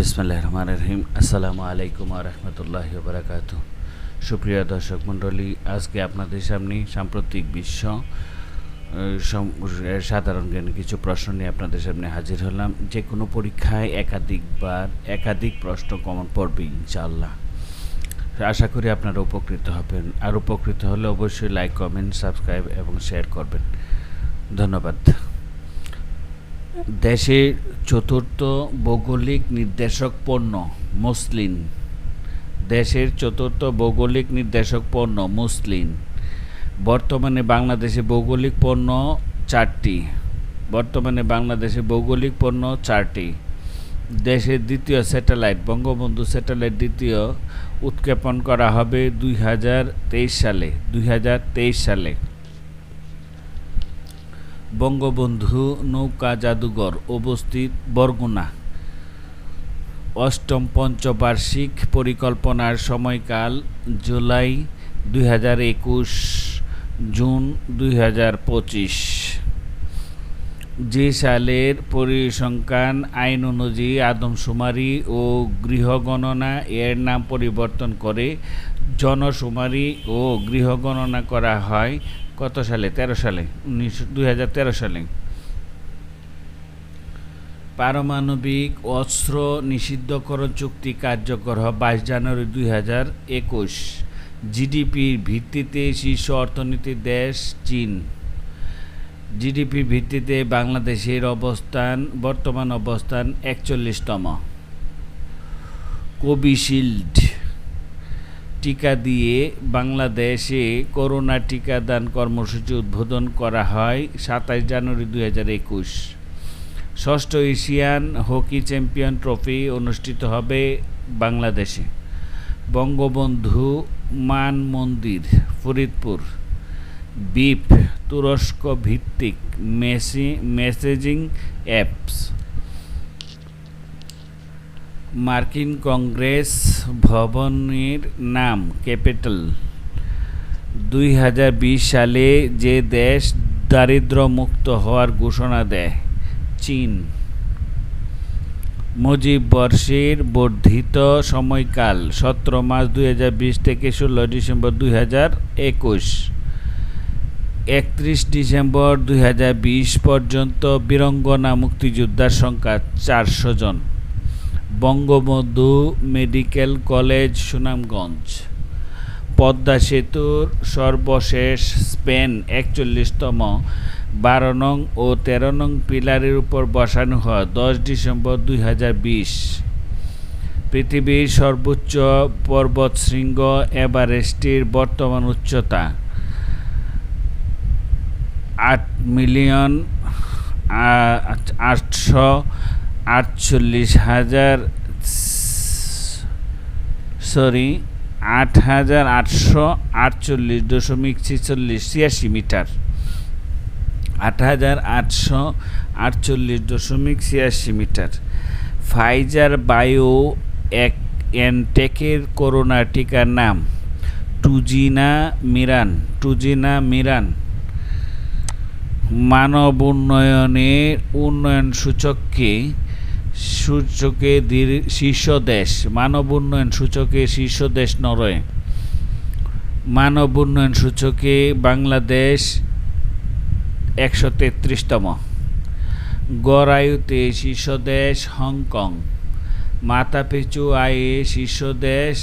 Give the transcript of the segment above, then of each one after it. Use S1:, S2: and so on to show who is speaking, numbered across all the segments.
S1: বিসমিল্লাহির রহমানির রহিম। আসসালামু আলাইকুম ওয়া রাহমাতুল্লাহি ওয়া বারাকাতুহু। সুপ্রিয় দর্শক মণ্ডলী, আজকে আপনাদের সামনে সাম্প্রতিক বিশ্ব সাধারণ জ্ঞানের কিছু প্রশ্ন নিয়ে আপনাদের সামনে হাজির হলাম। যে কোনো পরীক্ষায় একাধিক প্রশ্ন কমন পড়বে ইনশাআল্লাহ। আশা করি আপনারা উপকৃত হবেন। আর উপকৃত হলে অবশ্যই লাইক, কমেন্ট, সাবস্ক্রাইব এবং শেয়ার করবেন। ধন্যবাদ। দেশের চতুর্থ ভৌগোলিক নির্দেশক পণ্য মসলিন। দেশের চতুর্থ ভৌগোলিক নির্দেশক পণ্য মসলিন। বর্তমানে বাংলাদেশে ভৌগোলিক পণ্য চারটি। দেশের দ্বিতীয় স্যাটেলাইট বঙ্গবন্ধু স্যাটেলাইট দ্বিতীয় উৎক্ষেপণ করা হবে 2023 সালে। বঙ্গবন্ধু নৌকা জাদুঘর অবস্থিত বরগুনা। অষ্টম পঞ্চবার্ষিক পরিকল্পনার সময়কাল জুলাই 2021 জুন 2025। যে সালের পরিসংখ্যান আইন অনুযায়ী আদমশুমারি ও গৃহগণনা এর নাম পরিবর্তন করে জনশুমারি ও গৃহগণনা করা হয় কত সালে? 2013 সালে। পারমাণবিক অস্ত্র নিষিদ্ধকরণ চুক্তি কার্যকর হয় 22 জানুয়ারি 2021। জিডিপির ভিত্তিতে শীর্ষ অর্থনীতির দেশ চীন। জিডিপির ভিত্তিতে বাংলাদেশের বর্তমান অবস্থান 41তম। কোভিশিল্ড টিকা দিয়ে বাংলাদেশে করোনা টিকাদান কর্মসূচি উদ্বোধন করা হয় 27 জানুয়ারি 2021। ষষ্ঠ এশিয়ান হকি চ্যাম্পিয়ন ট্রফি অনুষ্ঠিত হবে বাংলাদেশে। বঙ্গবন্ধু মান মন্দির ফরিদপুর। বিপ তুরস্ক ভিত্তিক মেসেজিং অ্যাপস। মার্কিন কংগ্রেস ভবনের নাম ক্যাপিটল। 2020 সালে যে দেশ দারিদ্র্যমুক্ত হওয়ার ঘোষণা দেয়? চীন। মুজিব বর্ষের বর্ধিত সময়কাল 17 মার্চ 2020 থেকে 16 ডিসেম্বর 2021। 31 ডিসেম্বর 2020 পর্যন্ত বীরাঙ্গনা মুক্তিযোদ্ধার সংখ্যা 400 জন। Bangabandhu medical college Sunamganj. পদ্মা সেতুর সর্বশেষ স্প্যান 41তম 12 নং ও 13 নং পিলারের উপর বসানো হয় 10 ডিসেম্বর 2020। পৃথিবীর সর্বোচ্চ পর্বতশৃঙ্গ এভারেস্টের বর্তমান উচ্চতা 8,848.86 মিটার। 8,848.86 মিটার। ফাইজার বায়োএনটেকের করোনা টিকার নাম টুজিনা মিরান। মানব উন্নয়ন সূচকে শীর্ষ দেশ। মানব উন্নয়ন সূচকে শীর্ষ দেশ নরওয়ে। মানব উন্নয়ন সূচকে বাংলাদেশ 133তম। গড় আয়ুতে শীর্ষ দেশ হংকং। মাথাপিছু আয়ে শীর্ষ দেশ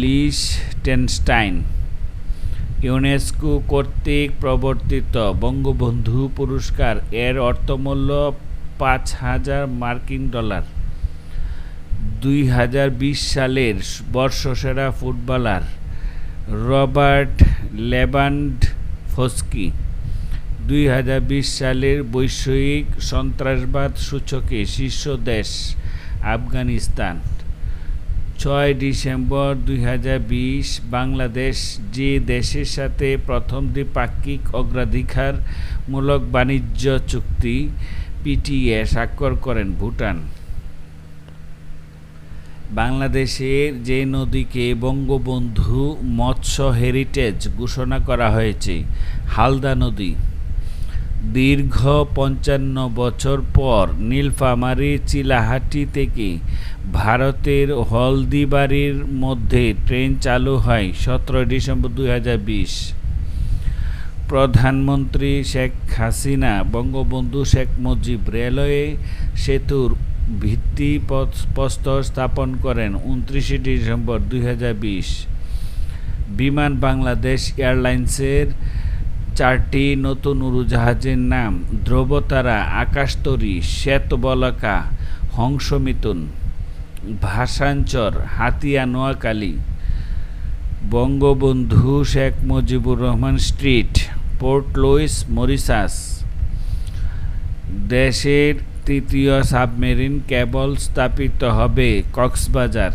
S1: লিechtenstein। ইউনেস্কো কর্তৃক প্রবর্তিত বঙ্গবন্ধু পুরস্কার এর অর্থমূল্য $5,000। 2020 সালের বর্ষসেরা ফুটবলার রবার্ট লেভানডফস্কি। 2020 সালের বৈশ্বিক সন্ত্রাসবাদ সূচকে শীর্ষ দেশ আফগানিস্তান। 6 ডিসেম্বর 2020 বাংলাদেশ যে দেশের সাথে প্রথম দ্বিপাক্ষিক অগ্রাধিকারমূলক বাণিজ্য চুক্তি পিটিএ স্বাক্ষর করেন? ভুটান। বাংলাদেশের যে নদীকে বঙ্গবন্ধু মৎস্য হেরিটেজ ঘোষণা করা হয়েছে? হালদা নদী। দীর্ঘ ৫৫ বছর পর নীলফামারী চিলাহাটি থেকে ভারতের হলদিবাড়ির মধ্যে ট্রেন চালু হয় ১৭ ডিসেম্বর ২০২০। প্রধানমন্ত্রী শেখ হাসিনা বঙ্গবন্ধু শেখ মুজিব রেলওয়ে সেতুর ভিত্তিপ্রস্তর স্থাপন করেন ২৯ ডিসেম্বর ২০২০। বিমান বাংলাদেশ এয়ারলাইন্সের ৪টি নতুন উড়োজাহাজের নাম Dhrubotara, Akashtori, Shwetbolaka, Hongshomithun, Bhasanchar, Hatiya, Noakhali. Bangabandhu Sheikh Mujibur Rahman Street, Port Louis, Mauritius. দেশের তৃতীয় সাবমেরিন কেবল স্থাপিত হবে কক্সবাজার।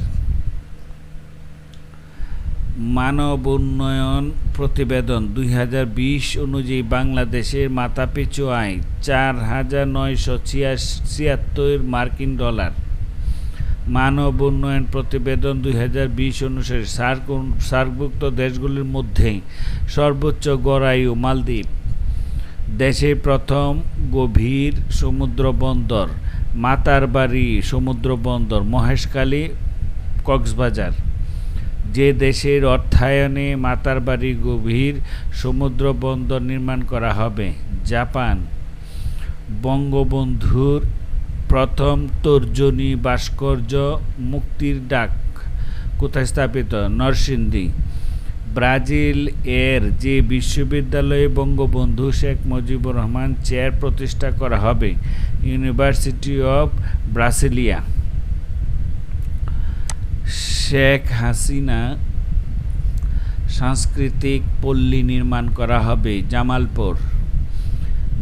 S1: মানব উন্নয়ন প্রতিবেদন ২০২০ অনুযায়ী বাংলাদেশের মাথাপিছু আয় ৪,৯৭৬ মার্কিন ডলার। মানব উন্নয়ন প্রতিবেদন ২০২০ অনুসারে সার্কভুক্ত দেশগুলির মধ্যে সর্বোচ্চ গড় আয়ু মালদ্বীপ। দেশের প্রথম গভীর সমুদ্রবন্দর মাতারবাড়ি সমুদ্রবন্দর, মহেশখালী, কক্সবাজার। যে দেশের অর্থায়নে মাতারবাড়ি গভীর সমুদ্রবন্দর নির্মাণ করা হবে? জাপান। বঙ্গবন্ধুর প্রথম তর্জনী ভাস্কর্য মুক্তির ডাক কোথায় স্থাপিত? নরসিংদী। ব্রাজিল এর যে বিশ্ববিদ্যালয়ে বঙ্গবন্ধু শেখ মুজিবুর রহমান চেয়ার প্রতিষ্ঠা করা হবে? University of Brasilia. Sheikh Hasina সাংস্কৃতিক পল্লী নির্মাণ করা হবে জামালপুর।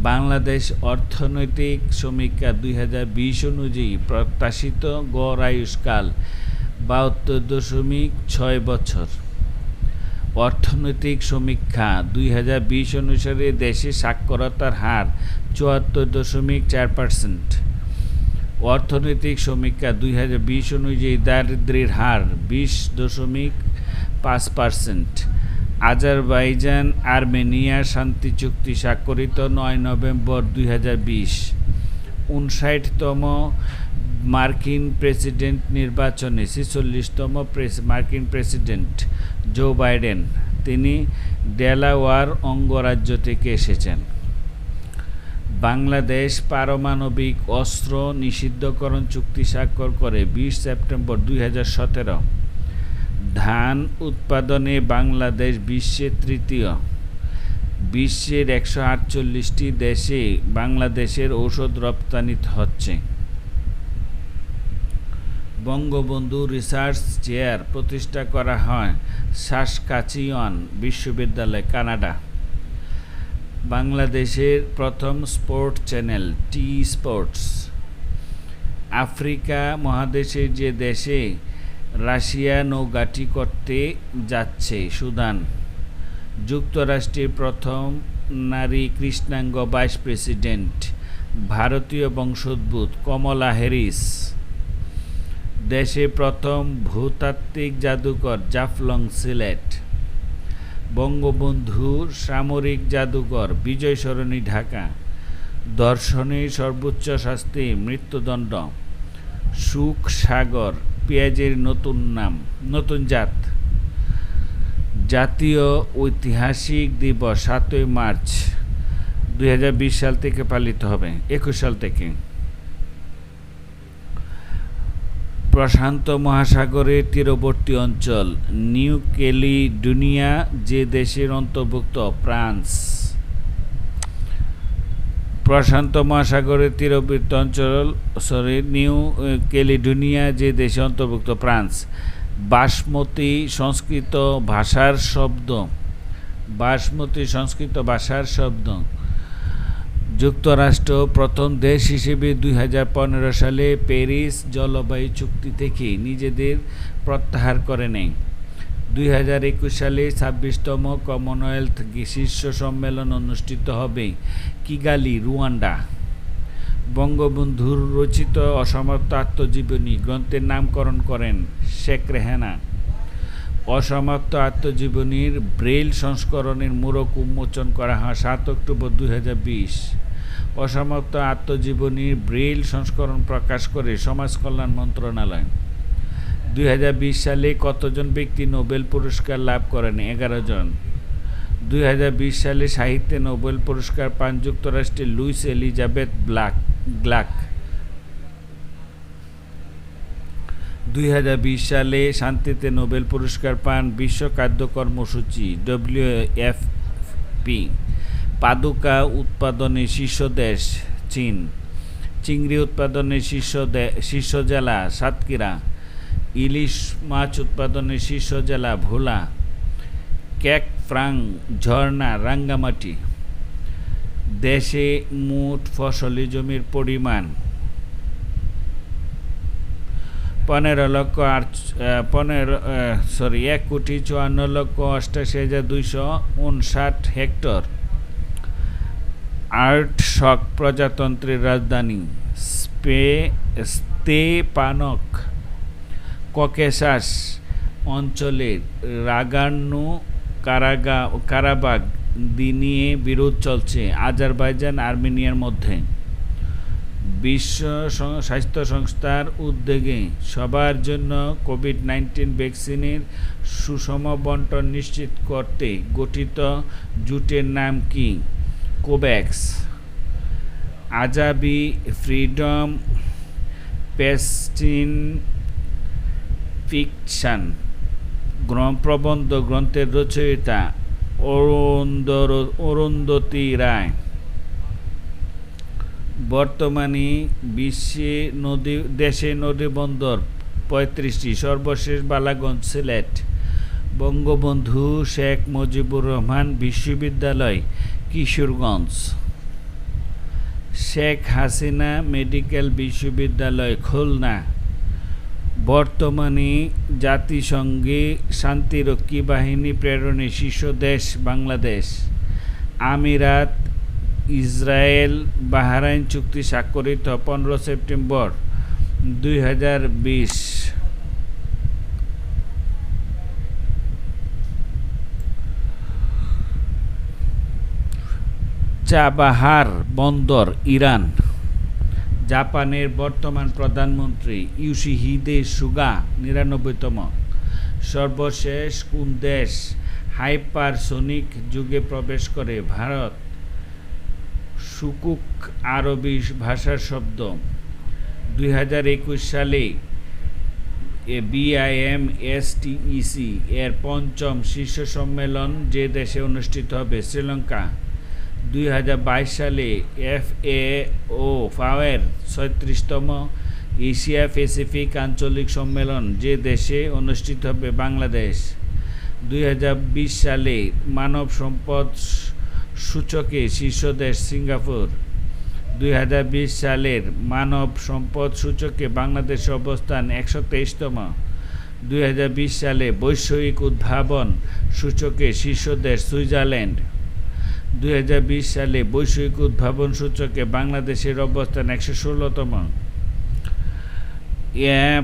S1: বাংলাদেশ অর্থনৈতিক সমীক্ষা ২০২০ অনুযায়ী প্রত্যাশিত গড় আয়ুষ্কাল ৭২.৬ বছর। অর্থনৈতিক সমীক্ষা ২০২০ অনুসারে দেশে সাক্ষরতার হার ৭৪.৪%। অর্থনৈতিক সমীক্ষা ২০২০ অনুযায়ী দারিদ্র্যের হার ২০.৫%। আজারবাইজান আর্মেনিয়া শান্তি চুক্তি স্বাক্ষরিত ৯ নভেম্বর ২০২০। ৫৯তম মার্কিন প্রেসিডেন্ট নির্বাচনে ৪৬তম মার্কিন প্রেসিডেন্ট জো বাইডেন। তিনি ডেলাওয়্যার অঙ্গরাজ্য থেকে এসেছেন। বাংলাদেশ পারমাণবিক অস্ত্র নিষিদ্ধকরণ চুক্তি স্বাক্ষর করে ২০ সেপ্টেম্বর ২০১৭। ধান উৎপাদনে বাংলাদেশ বিশ্বে তৃতীয়। বিশ্বের ১৪৮টি দেশে বাংলাদেশের ঔষধ রপ্তানি হচ্ছে। বঙ্গবন্ধু রিসার্চ চেয়ার প্রতিষ্ঠা করা হয় সাসকাচুয়ান বিশ্ববিদ্যালয়, কানাডা। বাংলাদেশের প্রথম sport channel T Sports. Africa মহাদেশের যে দেশে রাশিয়া নৌঘাঁটি করতে যাচ্ছে? সুদান। যুক্তরাষ্ট্রের প্রথম নারী কৃষ্ণাঙ্গ ভাইস প্রেসিডেন্ট ভারতীয় বংশোদ্ভূত কমলা হ্যারিস। দেশে প্রথম ভূতাত্ত্বিক জাদুঘর জাফলং, সিলেট। বঙ্গবন্ধুর সামরিক জাদুঘর বিজয় সরণি, ঢাকা। ধর্ষণের সর্বোচ্চ শাস্তি মৃত্যুদণ্ড। সুখ সাগর পেঁয়াজের নতুন জাত। জাতীয় ঐতিহাসিক দিবস ৭ই মার্চ ২০২০ সাল থেকে পালিত হবে, ২১ সাল থেকে। প্রশান্ত মহাসাগরের তীরবর্তী অঞ্চল নিউ ক্যালিডোনিয়া যে দেশের অন্তর্ভুক্ত? ফ্রান্স। প্রশান্ত মহাসাগরের তীরবর্তী অঞ্চল নিউ ক্যালিডোনিয়া যে দেশে অন্তর্ভুক্ত? ফ্রান্স। বাসমতী সংস্কৃত ভাষার শব্দ। যুক্তরাষ্ট্র প্রথম দেশ হিসেবে ২০১৫ সালে প্যারিস জলবায়ু চুক্তি থেকে নিজেদের প্রত্যাহার করে নেয়। ২০২১ সালে ২৬তম কমনওয়েলথ শীর্ষ সম্মেলন অনুষ্ঠিত হবে কিগালি, রুয়ান্ডা। বঙ্গবন্ধুর রচিত অসমাপ্ত আত্মজীবনী গ্রন্থের নামকরণ করেন শেখ রেহানা। অসমাপ্ত আত্মজীবনীর ব্রেইল সংস্করণের মূরক উন্মোচন করা হয় ৭ অক্টোবর ২০২০। অসমাপ্ত আত্মজীবনীর ব্রেইল সংস্করণ প্রকাশ করে সমাজ কল্যাণ মন্ত্রণালয়। ২০২০ সালে কতজন ব্যক্তি নোবেল পুরস্কার লাভ করেন? ১১ জন। ২০২০ সালে সাহিত্যে নোবেল পুরস্কার পান যুক্তরাষ্ট্রের লুইস এলিজাবেথ গ্লাক। ২০২০ সালে শান্তিতে নোবেল পুরস্কার পান বিশ্ব খাদ্য কর্মসূচি WFP। পাদুকা উৎপাদনে শীর্ষ দেশ চীন। চিংড়ি উৎপাদনে শীর্ষ জেলা সাতক্ষীরা। ইলিশ মাছ উৎপাদনের শীর্ষ জেলা ভোলা। কেকফ্রাং ঝর্ণা রাঙ্গামাটি। দেশে মোট ফসলি জমির পরিমাণ ১,৫৪,২৫,২৫৯ হেক্টর। আর্টশক প্রজাতন্ত্রের রাজধানী স্তেপানক। ককেশাস অঞ্চলের নাগোর্নো কারাবাখ নিয়ে বিরোধ চলছে আজারবাইজান আর্মেনিয়ার মধ্যে। বিশ্ব স্বাস্থ্য সংস্থার উদ্যোগে সবার জন্য কোভিড-১৯ ভ্যাকসিনের সুষম বণ্টন নিশ্চিত করতে গঠিত জোটের নাম কি? কোভ্যাক্স। আজাবি ফ্রিডম প্যালেস্টিন ফিকশন প্রবন্ধ গ্রন্থের রচয়িতা অরুন্ধতী রায়। বর্তমানে দেশে নদীবন্দর ৩৫টি। সর্বশেষ বালাগঞ্জ সিলেট। বঙ্গবন্ধু শেখ মুজিবুর রহমান বিশ্ববিদ্যালয় কিশোরগঞ্জ। শেখ হাসিনা মেডিকেল বিশ্ববিদ্যালয় খুলনা। বর্তমানে জাতিসংঘে শান্তিরক্ষী বাহিনী প্রেরণে শীর্ষ দেশ বাংলাদেশ। আমিরাত ইসরায়েল বাহরাইন চুক্তি স্বাক্ষরিত ১৫ সেপ্টেম্বর ২০২০। চাবাহার বন্দর ইরান। জাপানের বর্তমান প্রধানমন্ত্রী ইয়োশিহিদে সুগা ৯৯তম। সর্বশেষ কোন দেশ হাইপারসোনিক যুগে প্রবেশ করে? ভারত। সুকুক আরবি ভাষার শব্দ। ২০২১ সালে BIMSTEC এর পঞ্চম শীর্ষ সম্মেলন যে দেশে অনুষ্ঠিত হবে? শ্রীলঙ্কা। ২০২২ সালে FAO এর ৩৬তম এশিয়া প্যাসিফিক আঞ্চলিক সম্মেলন যে দেশে অনুষ্ঠিত হবে? বাংলাদেশ। ২০২০ সালে মানব সম্পদ সূচকে শীর্ষ দেশ সিঙ্গাপুর। ২০২০ সালের মানব সম্পদ সূচকে বাংলাদেশের অবস্থান ১২৩তম। ২০২০ সালে বৈষয়িক উদ্ভাবন সূচকে শীর্ষ দেশ সুইজারল্যান্ড। ২০২০ সালে বৈষয়িক উদ্ভাবন সূচকে বাংলাদেশের অবস্থান ১১৬তম।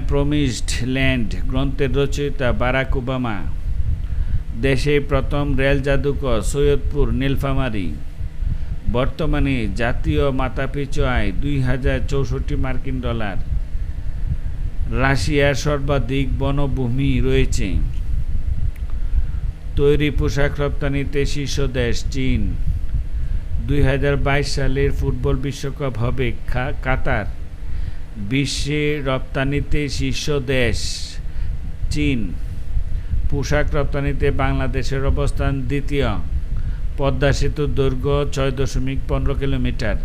S1: প্রমিসড ল্যান্ড গ্রন্থের রচয়িতা বারাক ওবামা। দেশে প্রথম রেল জাদুঘর সৈয়দপুর নীলফামারী। বর্তমানে জাতীয় মাথাপিছু আয় $২,০৬৪। রাশিয়ার সর্বাধিক বনভূমি রয়েছে। তৈরি পোশাক রপ্তানিতে শীর্ষ দেশ চীন। ২০২২ সালের ফুটবল বিশ্বকাপ হবে কাতার। বিশ্বে রপ্তানিতে শীর্ষ দেশ চীন। পোশাক রপ্তানিতে বাংলাদেশের অবস্থান দ্বিতীয়। পদ্মা সেতুর দৈর্ঘ্য ৬.১৫ কিলোমিটার।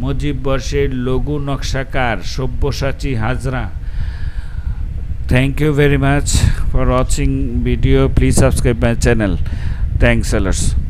S1: মুজিব বর্ষের লঘু নকশাকার Sabyasachi Hazra. Thank you very much for watching video. Please subscribe my channel. Thanks a lot.